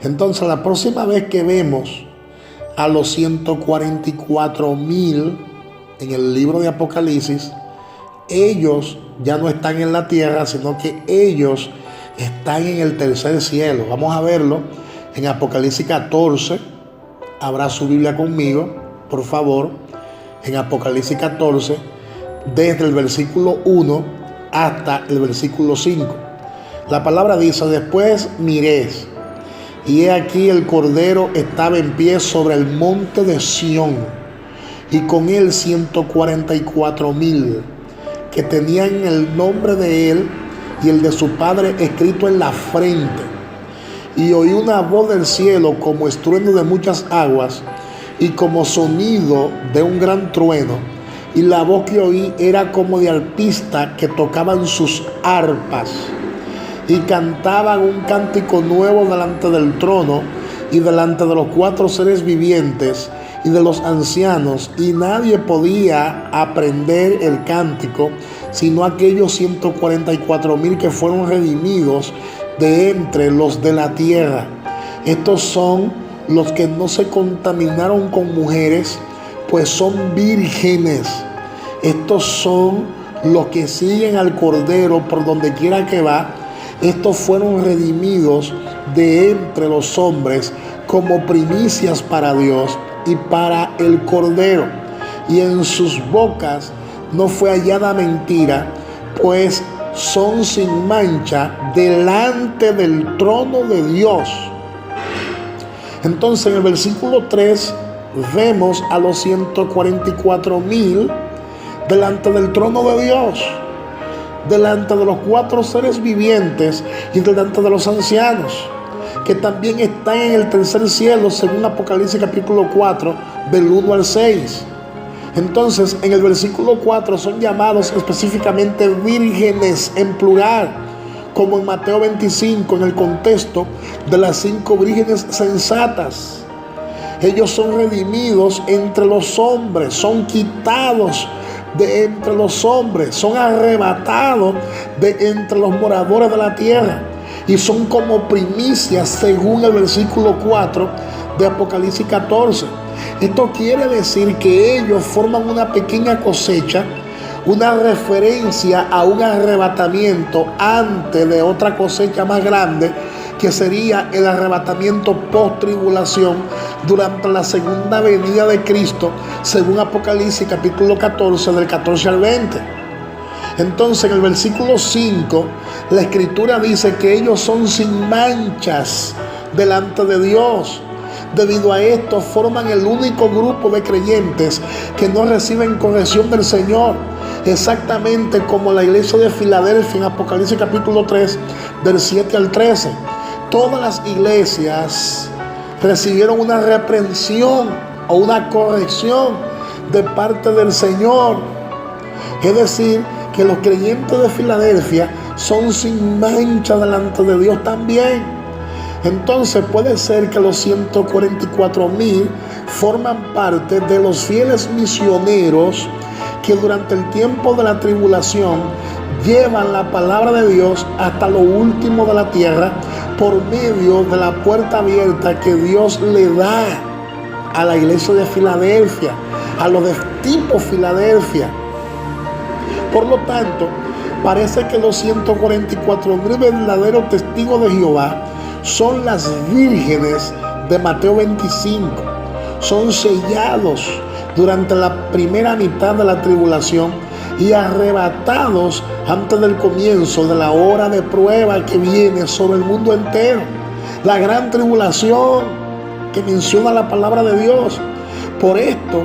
Entonces, la próxima vez que vemos a los 144,000 en el libro de Apocalipsis, ellos ya no están en la tierra, sino que ellos están en el tercer cielo. Vamos a verlo en Apocalipsis 14. Habrá su Biblia conmigo, por favor. En Apocalipsis 14, desde el versículo 1 hasta el versículo 5. La palabra dice: después miré, y he aquí el Cordero estaba en pie sobre el monte de Sión, y con él 144,000, que tenían el nombre de él y el de su Padre escrito en la frente. Y oí una voz del cielo como estruendo de muchas aguas y como sonido de un gran trueno. Y la voz que oí era como de arpistas que tocaban sus arpas y cantaban un cántico nuevo delante del trono y delante de los 4 seres vivientes y de los ancianos, y nadie podía aprender el cántico sino aquellos 144,000 que fueron redimidos de entre los de la tierra. Estos son los que no se contaminaron con mujeres, pues son vírgenes. Estos son los que siguen al Cordero por donde quiera que va. Estos fueron redimidos de entre los hombres como primicias para Dios y para el Cordero. Y en sus bocas no fue hallada mentira, pues son sin mancha delante del trono de Dios. Entonces, en el versículo 3 vemos a los 144,000 delante del trono de Dios, delante de los 4 seres vivientes y delante de los ancianos, que también están en el tercer cielo, según Apocalipsis capítulo 4, del 1 al 6. Entonces, en el versículo 4 son llamados específicamente vírgenes en plural, como en Mateo 25, en el contexto de las 5 vírgenes sensatas. Ellos son redimidos entre los hombres, son quitados de entre los hombres, son arrebatados de entre los moradores de la tierra, y son como primicias según el versículo 4 de Apocalipsis 14. Esto quiere decir que ellos forman una pequeña cosecha, una referencia a un arrebatamiento antes de otra cosecha más grande, que sería el arrebatamiento post-tribulación durante la segunda venida de Cristo, según Apocalipsis capítulo 14, del 14 al 20. Entonces, en el versículo 5, la Escritura dice que ellos son sin manchas delante de Dios. Debido a esto, forman el único grupo de creyentes que no reciben corrección del Señor, exactamente como la iglesia de Filadelfia en Apocalipsis capítulo 3, del 7 al 13. Todas las iglesias recibieron una reprensión o una corrección de parte del Señor. Es decir, que los creyentes de Filadelfia son sin mancha delante de Dios también. Entonces puede ser que los 144,000 forman parte de los fieles misioneros que durante el tiempo de la tribulación llevan la palabra de Dios hasta lo último de la tierra por medio de la puerta abierta que Dios le da a la iglesia de Filadelfia, a los de tipo Filadelfia. Por lo tanto, parece que los 144,000 verdaderos testigos de Jehová son las vírgenes de Mateo 25. Son sellados durante la primera mitad de la tribulación y arrebatados antes del comienzo de la hora de prueba que viene sobre el mundo entero. La gran tribulación que menciona la palabra de Dios. Por esto,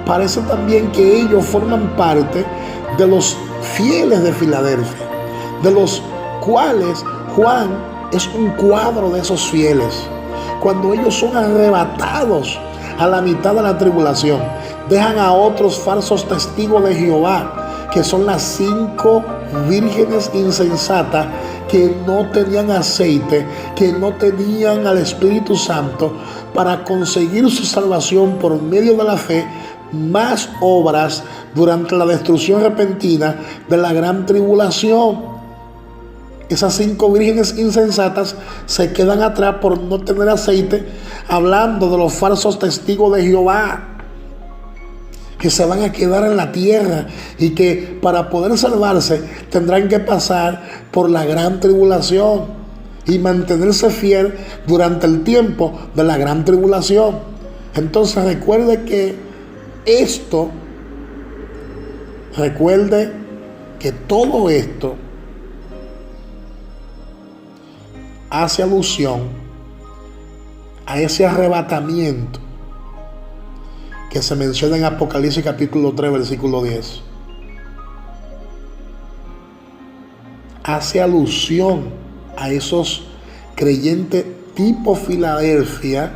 parece también que ellos forman parte de los fieles de Filadelfia, de los cuales Juan es un cuadro de esos fieles. Cuando ellos son arrebatados a la mitad de la tribulación, dejan a otros falsos testigos de Jehová, que son las 5 vírgenes insensatas que no tenían aceite, que no tenían al Espíritu Santo para conseguir su salvación por medio de la fe, más obras durante la destrucción repentina de la gran tribulación. esas 5 vírgenes insensatas se quedan atrás por no tener aceite, hablando de los falsos testigos de Jehová, que se van a quedar en la tierra y que para poder salvarse tendrán que pasar por la gran tribulación y mantenerse fiel durante el tiempo de la gran tribulación. Entonces recuerde que todo esto hace alusión a ese arrebatamiento que se menciona en Apocalipsis capítulo 3, versículo 10. Hace alusión a esos creyentes tipo Filadelfia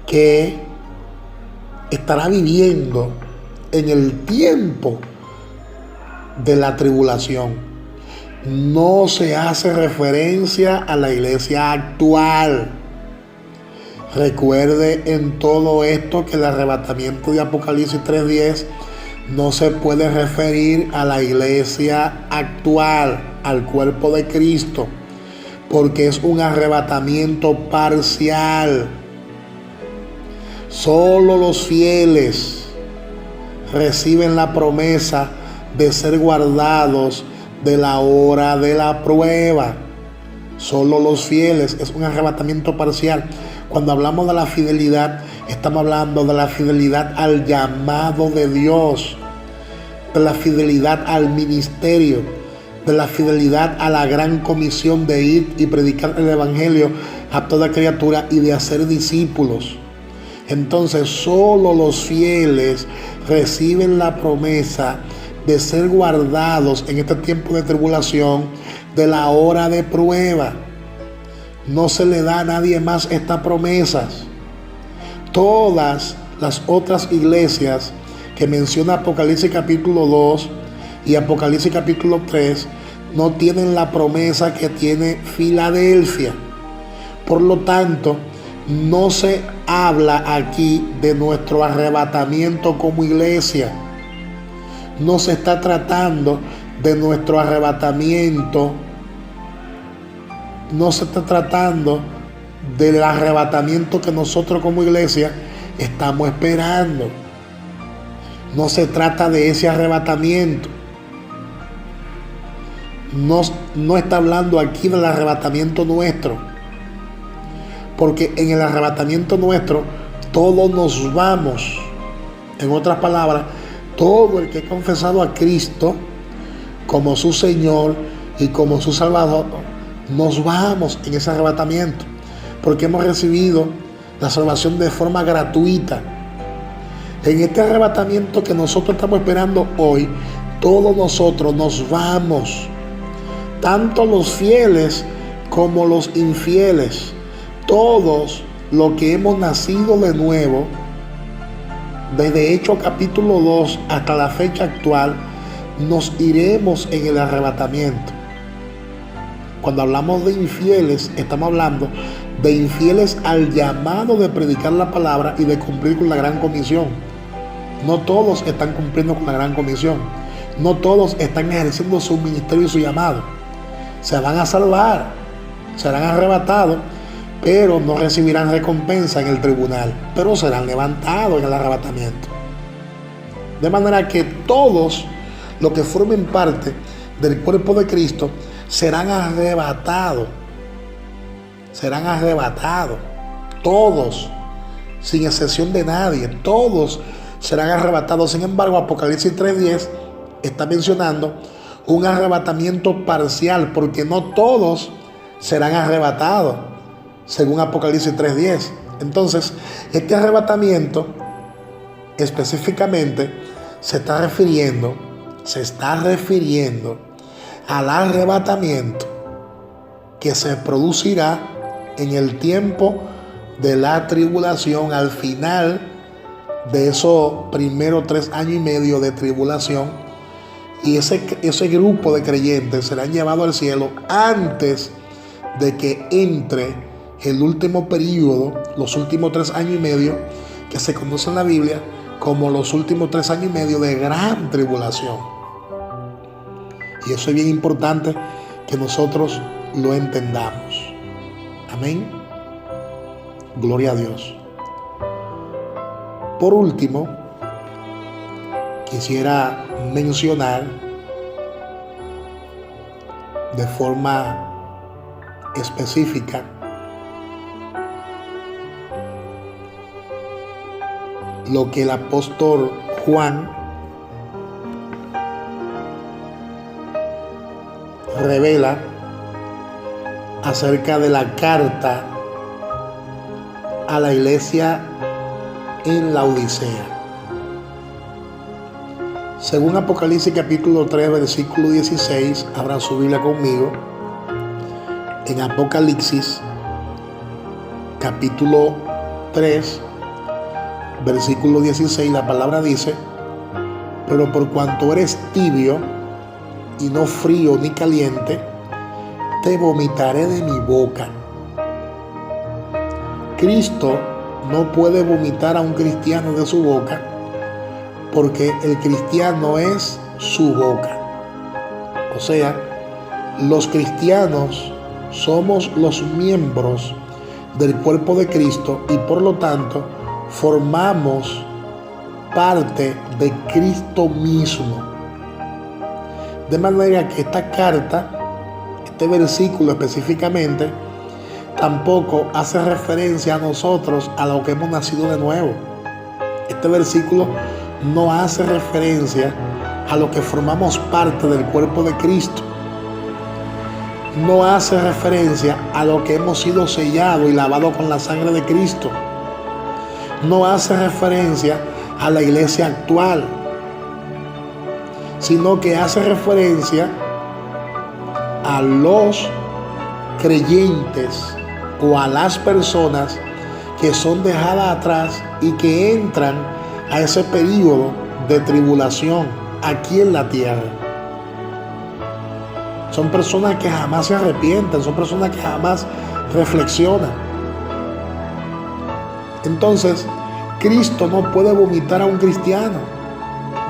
que estará viviendo en el tiempo de la tribulación. No se hace referencia a la iglesia actual. Recuerde en todo esto que el arrebatamiento de Apocalipsis 3:10 no se puede referir a la iglesia actual, al cuerpo de Cristo, porque es un arrebatamiento parcial. Solo los fieles reciben la promesa de ser guardados de la hora de la prueba. Solo los fieles, es un arrebatamiento parcial. Cuando hablamos de la fidelidad, estamos hablando de la fidelidad al llamado de Dios, de la fidelidad al ministerio, de la fidelidad a la gran comisión de ir y predicar el evangelio a toda criatura y de hacer discípulos. Entonces solo los fieles reciben la promesa de ser guardados en este tiempo de tribulación de la hora de prueba. No se le da a nadie más estas promesas. Todas las otras iglesias que menciona Apocalipsis capítulo 2 y Apocalipsis capítulo 3 no tienen la promesa que tiene Filadelfia. Por lo tanto, no se habla aquí de nuestro arrebatamiento como iglesia. No se está tratando de nuestro arrebatamiento. No se está tratando del arrebatamiento que nosotros como iglesia estamos esperando. No se trata de ese arrebatamiento. No está hablando aquí del arrebatamiento nuestro. Porque en el arrebatamiento nuestro todos nos vamos. En otras palabras, todo el que ha confesado a Cristo como su Señor y como su Salvador, nos vamos en ese arrebatamiento, porque hemos recibido la salvación de forma gratuita. En este arrebatamiento que nosotros estamos esperando hoy, todos nosotros nos vamos, tanto los fieles como los infieles, todos los que hemos nacido de nuevo, desde Hechos capítulo 2 hasta la fecha actual, nos iremos en el arrebatamiento. Cuando hablamos de infieles, estamos hablando de infieles al llamado de predicar la palabra y de cumplir con la gran comisión. No todos están cumpliendo con la gran comisión. No todos están ejerciendo su ministerio y su llamado. Se van a salvar, serán arrebatados, pero no recibirán recompensa en el tribunal, pero serán levantados en el arrebatamiento. De manera que todos los que formen parte del cuerpo de Cristo serán arrebatados. Serán arrebatados. Todos, sin excepción de nadie, todos serán arrebatados. Sin embargo, Apocalipsis 3:10 está mencionando un arrebatamiento parcial, porque no todos serán arrebatados, según Apocalipsis 3:10. Entonces, este arrebatamiento específicamente se está refiriendo al arrebatamiento que se producirá en el tiempo de la tribulación, al final de esos primeros 3 años y medio de tribulación, y ese grupo de creyentes serán llevados al cielo antes de que entre el último periodo, los últimos 3 años y medio, que se conoce en la Biblia como los últimos 3 años y medio de gran tribulación. Y eso es bien importante que nosotros lo entendamos. Amén. Gloria a Dios. Por último, quisiera mencionar de forma específica lo que el apóstol Juan revela acerca de la carta a la iglesia en Laodicea. Según Apocalipsis capítulo 3, versículo 16, abran su Biblia conmigo. En Apocalipsis capítulo 3, versículo 16, la palabra dice: pero por cuanto eres tibio y no frío ni caliente, te vomitaré de mi boca. Cristo no puede vomitar a un cristiano de su boca, porque el cristiano es su boca. O sea, los cristianos somos los miembros del cuerpo de Cristo y por lo tanto formamos parte de Cristo mismo. De manera que esta carta, este versículo específicamente, tampoco hace referencia a nosotros, a lo que hemos nacido de nuevo. Este versículo no hace referencia a lo que formamos parte del cuerpo de Cristo. No hace referencia a lo que hemos sido sellados y lavados con la sangre de Cristo. No hace referencia a la iglesia actual, sino que hace referencia a los creyentes o a las personas que son dejadas atrás y que entran a ese periodo de tribulación aquí en la tierra. Son personas que jamás se arrepienten, son personas que jamás reflexionan. Entonces, Cristo no puede vomitar a un cristiano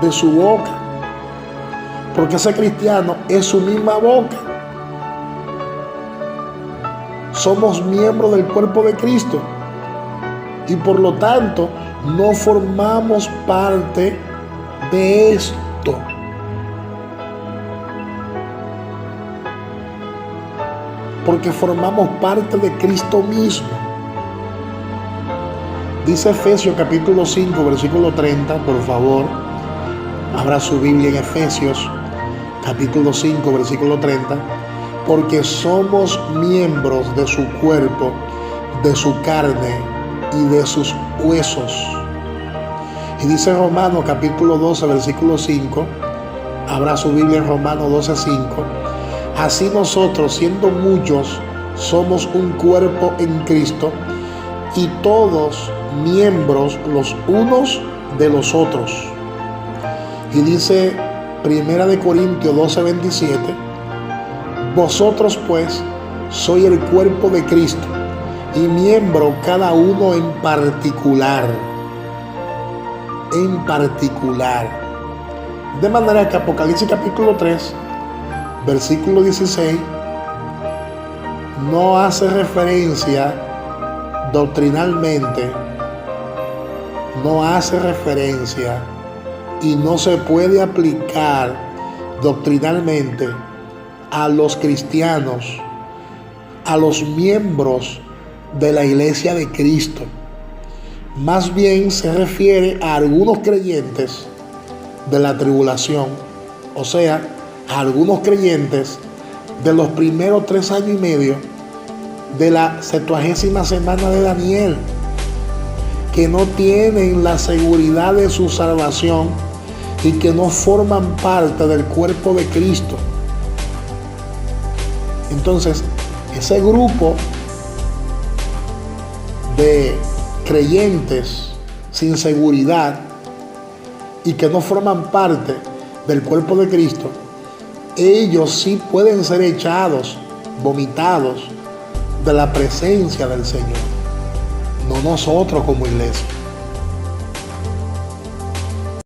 de su boca, porque ese cristiano es su misma boca. Somos miembros del cuerpo de Cristo y por lo tanto no formamos parte de esto. Porque formamos parte de Cristo mismo. Dice Efesios capítulo 5, versículo 30, por favor. Abra su Biblia en Efesios capítulo 5, versículo 30. Porque somos miembros de su cuerpo, de su carne y de sus huesos. Y dice Romanos capítulo 12, versículo 5. Abra su Biblia en Romanos 12, 5. Así nosotros, siendo muchos, somos un cuerpo en Cristo y todos miembros los unos de los otros. Y dice 1 Corintios 12, 27. Vosotros pues sois el cuerpo de Cristo y miembro cada uno en particular. En particular. De manera que Apocalipsis capítulo 3, versículo 16, no hace referencia doctrinalmente, no hace referencia y no se puede aplicar doctrinalmente a los cristianos, a los miembros de la iglesia de Cristo. Más bien se refiere a algunos creyentes de la tribulación, o sea, a algunos creyentes de los primeros 3 años y medio de la 70ª semana de Daniel, que no tienen la seguridad de su salvación y que no forman parte del cuerpo de Cristo. Entonces, ese grupo de creyentes sin seguridad y que no forman parte del cuerpo de Cristo, ellos sí pueden ser echados, vomitados de la presencia del Señor, no nosotros como iglesia.